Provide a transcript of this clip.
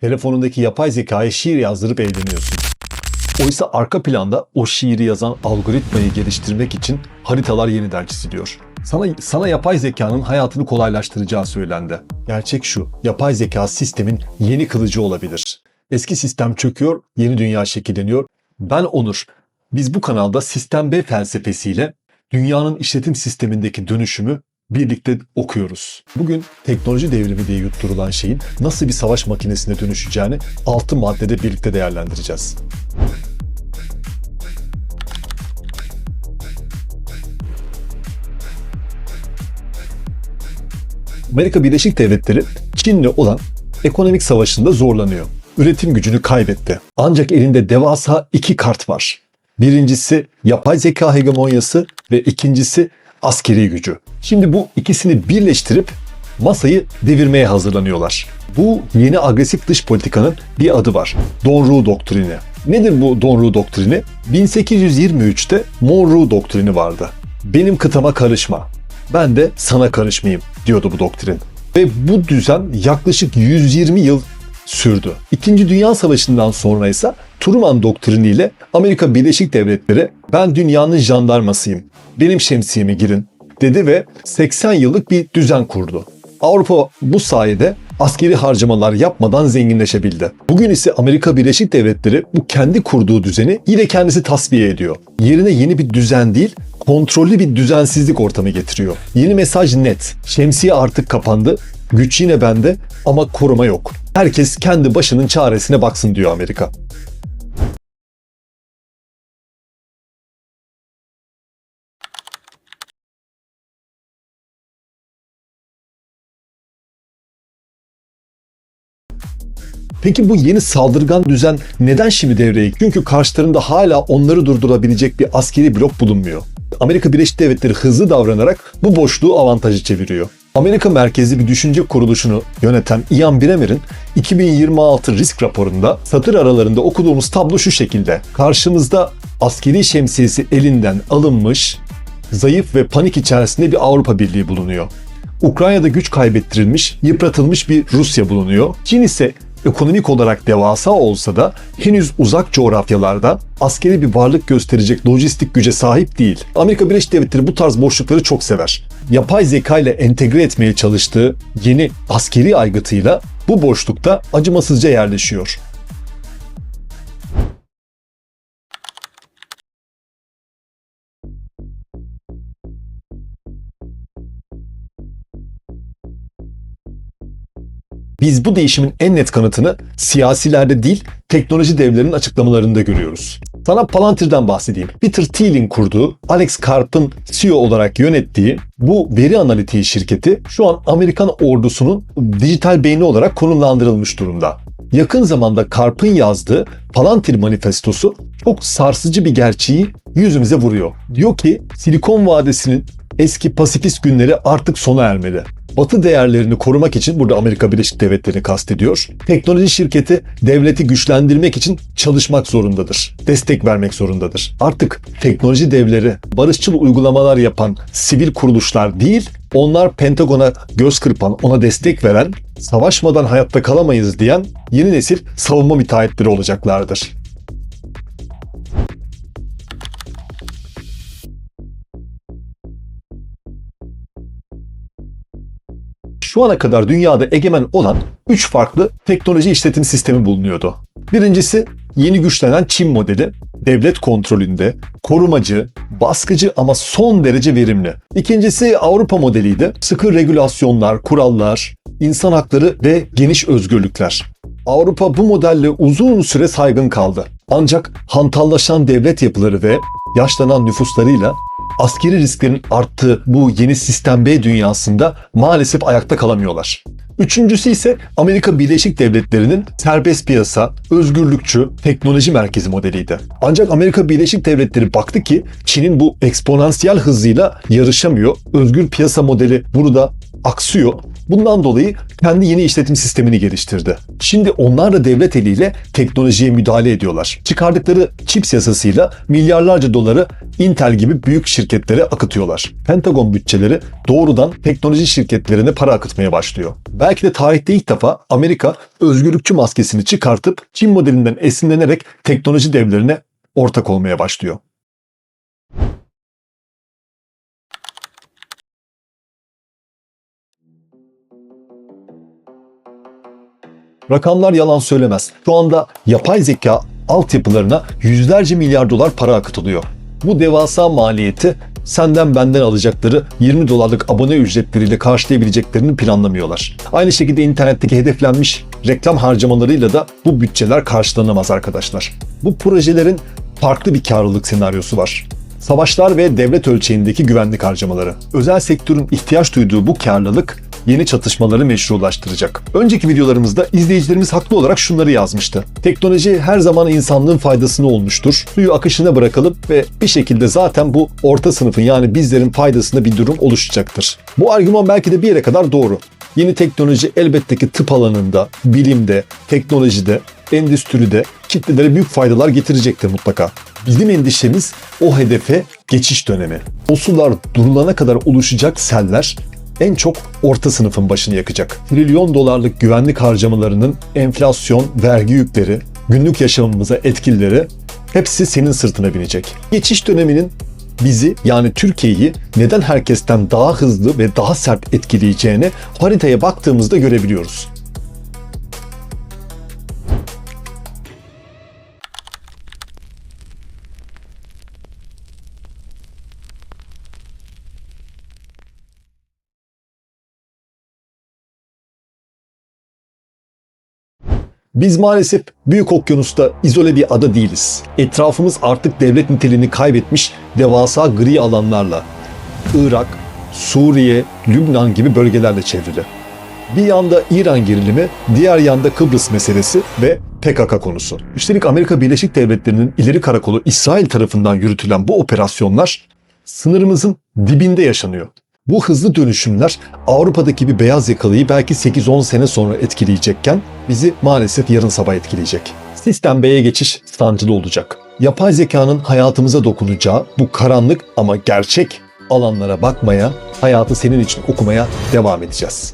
Telefonundaki yapay zekaya şiir yazdırıp eğleniyorsun. Oysa arka planda o şiiri yazan algoritmayı geliştirmek için haritalar yeniden çiziliyor. Sana yapay zekanın hayatını kolaylaştıracağı söylendi. Gerçek şu, yapay zeka sistemin yeni kılıcı olabilir. Eski sistem çöküyor, yeni dünya şekilleniyor. Ben Onur. Biz bu kanalda Sistem B felsefesiyle dünyanın işletim sistemindeki dönüşümü birlikte okuyoruz. Bugün teknoloji devrimi diye yutturulan şeyin nasıl bir savaş makinesine dönüşeceğini 6 maddede birlikte değerlendireceğiz. Amerika Birleşik Devletleri Çin'le olan ekonomik savaşında zorlanıyor. Üretim gücünü kaybetti. Ancak elinde devasa iki kart var. Birincisi yapay zeka hegemonyası ve ikincisi askeri gücü. Şimdi bu ikisini birleştirip masayı devirmeye hazırlanıyorlar. Bu yeni agresif dış politikanın bir adı var. Monroe Doktrini. Nedir bu Monroe Doktrini? 1823'te Monroe Doktrini vardı. Benim kıtama karışma. Ben de sana karışmayayım diyordu bu doktrin. Ve bu düzen yaklaşık 120 yıl sürdü. İkinci Dünya Savaşı'ndan sonra ise Truman Doktrini ile Amerika Birleşik Devletleri ben dünyanın jandarmasıyım, benim şemsiyeme girin dedi ve 80 yıllık bir düzen kurdu. Avrupa bu sayede askeri harcamalar yapmadan zenginleşebildi. Bugün ise Amerika Birleşik Devletleri bu kendi kurduğu düzeni yine kendisi tasfiye ediyor. Yerine yeni bir düzen değil, kontrollü bir düzensizlik ortamı getiriyor. Yeni mesaj net. Şemsiye artık kapandı. Güç yine bende ama koruma yok. Herkes kendi başının çaresine baksın diyor Amerika. Peki bu yeni saldırgan düzen neden şimdi devreye? Çünkü karşılarında hala onları durdurabilecek bir askeri blok bulunmuyor. Amerika Birleşik Devletleri hızlı davranarak bu boşluğu avantajı çeviriyor. Amerika merkezli bir düşünce kuruluşunu yöneten Ian Bremmer'in 2026 risk raporunda satır aralarında okuduğumuz tablo şu şekilde. Karşımızda askeri şemsiyesi elinden alınmış, zayıf ve panik içerisinde bir Avrupa Birliği bulunuyor. Ukrayna'da güç kaybettirilmiş, yıpratılmış bir Rusya bulunuyor. Çin ise ekonomik olarak devasa olsa da henüz uzak coğrafyalarda askeri bir varlık gösterecek lojistik güce sahip değil. Amerika Birleşik Devletleri bu tarz boşlukları çok sever. Yapay zeka ile entegre etmeye çalıştığı yeni askeri aygıtıyla bu boşlukta acımasızca yerleşiyor. Biz bu değişimin en net kanıtını siyasilerde değil, teknoloji devlerinin açıklamalarında görüyoruz. Sana Palantir'den bahsedeyim. Peter Thiel'in kurduğu, Alex Karp'ın CEO olarak yönettiği bu veri analitiği şirketi şu an Amerikan ordusunun dijital beyni olarak konumlandırılmış durumda. Yakın zamanda Karp'ın yazdığı Palantir manifestosu çok sarsıcı bir gerçeği yüzümüze vuruyor. Diyor ki Silikon Vadisi'nin eski pasifist günleri artık sona ermeli. Batı değerlerini korumak için, burada Amerika Birleşik Devletleri'ni kastediyor, teknoloji şirketi devleti güçlendirmek için çalışmak zorundadır. Destek vermek zorundadır. Artık teknoloji devleri barışçıl uygulamalar yapan sivil kuruluşlar değil, onlar Pentagon'a göz kırpan, ona destek veren, savaşmadan hayatta kalamayız diyen yeni nesil savunma müteahhitleri olacaklardır. Şu ana kadar dünyada egemen olan 3 farklı teknoloji işletim sistemi bulunuyordu. Birincisi yeni güçlenen Çin modeli, devlet kontrolünde, korumacı, baskıcı ama son derece verimli. İkincisi Avrupa modeliydi. Sıkı regülasyonlar, kurallar, insan hakları ve geniş özgürlükler. Avrupa bu modelle uzun süre saygın kaldı. Ancak hantallaşan devlet yapıları ve yaşlanan nüfuslarıyla askeri risklerin arttığı bu yeni Sistem B dünyasında maalesef ayakta kalamıyorlar. Üçüncüsü ise Amerika Birleşik Devletleri'nin serbest piyasa, özgürlükçü, teknoloji merkezi modeliydi. Ancak Amerika Birleşik Devletleri baktı ki Çin'in bu eksponansiyel hızıyla yarışamıyor. Özgür piyasa modeli burada aksıyor. Bundan dolayı kendi yeni işletim sistemini geliştirdi. Şimdi onlar da devlet eliyle teknolojiye müdahale ediyorlar. Çıkardıkları çips yasasıyla milyarlarca doları Intel gibi büyük şirketlere akıtıyorlar. Pentagon bütçeleri doğrudan teknoloji şirketlerine para akıtmaya başlıyor. Belki de tarihte ilk defa Amerika özgürlükçü maskesini çıkartıp Çin modelinden esinlenerek teknoloji devlerine ortak olmaya başlıyor. Rakamlar yalan söylemez. Şu anda yapay zeka altyapılarına yüzlerce milyar dolar para akıtılıyor. Bu devasa maliyeti senden benden alacakları 20 dolarlık abone ücretleriyle karşılayabileceklerini planlamıyorlar. Aynı şekilde internetteki hedeflenmiş reklam harcamalarıyla da bu bütçeler karşılanamaz arkadaşlar. Bu projelerin farklı bir karlılık senaryosu var. Savaşlar ve devlet ölçeğindeki güvenlik harcamaları. Özel sektörün ihtiyaç duyduğu bu karlılık yeni çatışmaları meşrulaştıracak. Önceki videolarımızda izleyicilerimiz haklı olarak şunları yazmıştı. Teknoloji her zaman insanlığın faydasına olmuştur. Suyu akışına bırakalım ve bir şekilde zaten bu orta sınıfın yani bizlerin faydasına bir durum oluşacaktır. Bu argüman belki de bir yere kadar doğru. Yeni teknoloji elbette ki tıp alanında, bilimde, teknolojide, endüstride kitlelere büyük faydalar getirecektir mutlaka. Bizim endişemiz o hedefe geçiş dönemi. O sular durulana kadar oluşacak seller en çok orta sınıfın başını yakacak. Trilyon dolarlık güvenlik harcamalarının enflasyon, vergi yükleri, günlük yaşamımıza etkileri hepsi senin sırtına binecek. Geçiş döneminin bizi yani Türkiye'yi neden herkesten daha hızlı ve daha sert etkileyeceğini haritaya baktığımızda görebiliyoruz. Biz maalesef Büyük Okyanus'ta izole bir ada değiliz. Etrafımız artık devlet niteliğini kaybetmiş devasa gri alanlarla, Irak, Suriye, Lübnan gibi bölgelerle çevrili. Bir yanda İran gerilimi, diğer yanda Kıbrıs meselesi ve PKK konusu. Üstelik Amerika Birleşik Devletleri'nin ileri karakolu İsrail tarafından yürütülen bu operasyonlar sınırımızın dibinde yaşanıyor. Bu hızlı dönüşümler Avrupa'daki bir beyaz yakalıyı belki 8-10 sene sonra etkileyecekken bizi maalesef yarın sabah etkileyecek. Sistem B'ye geçiş sancılı olacak. Yapay zekanın hayatımıza dokunacağı bu karanlık ama gerçek alanlara bakmaya, hayatı senin için okumaya devam edeceğiz.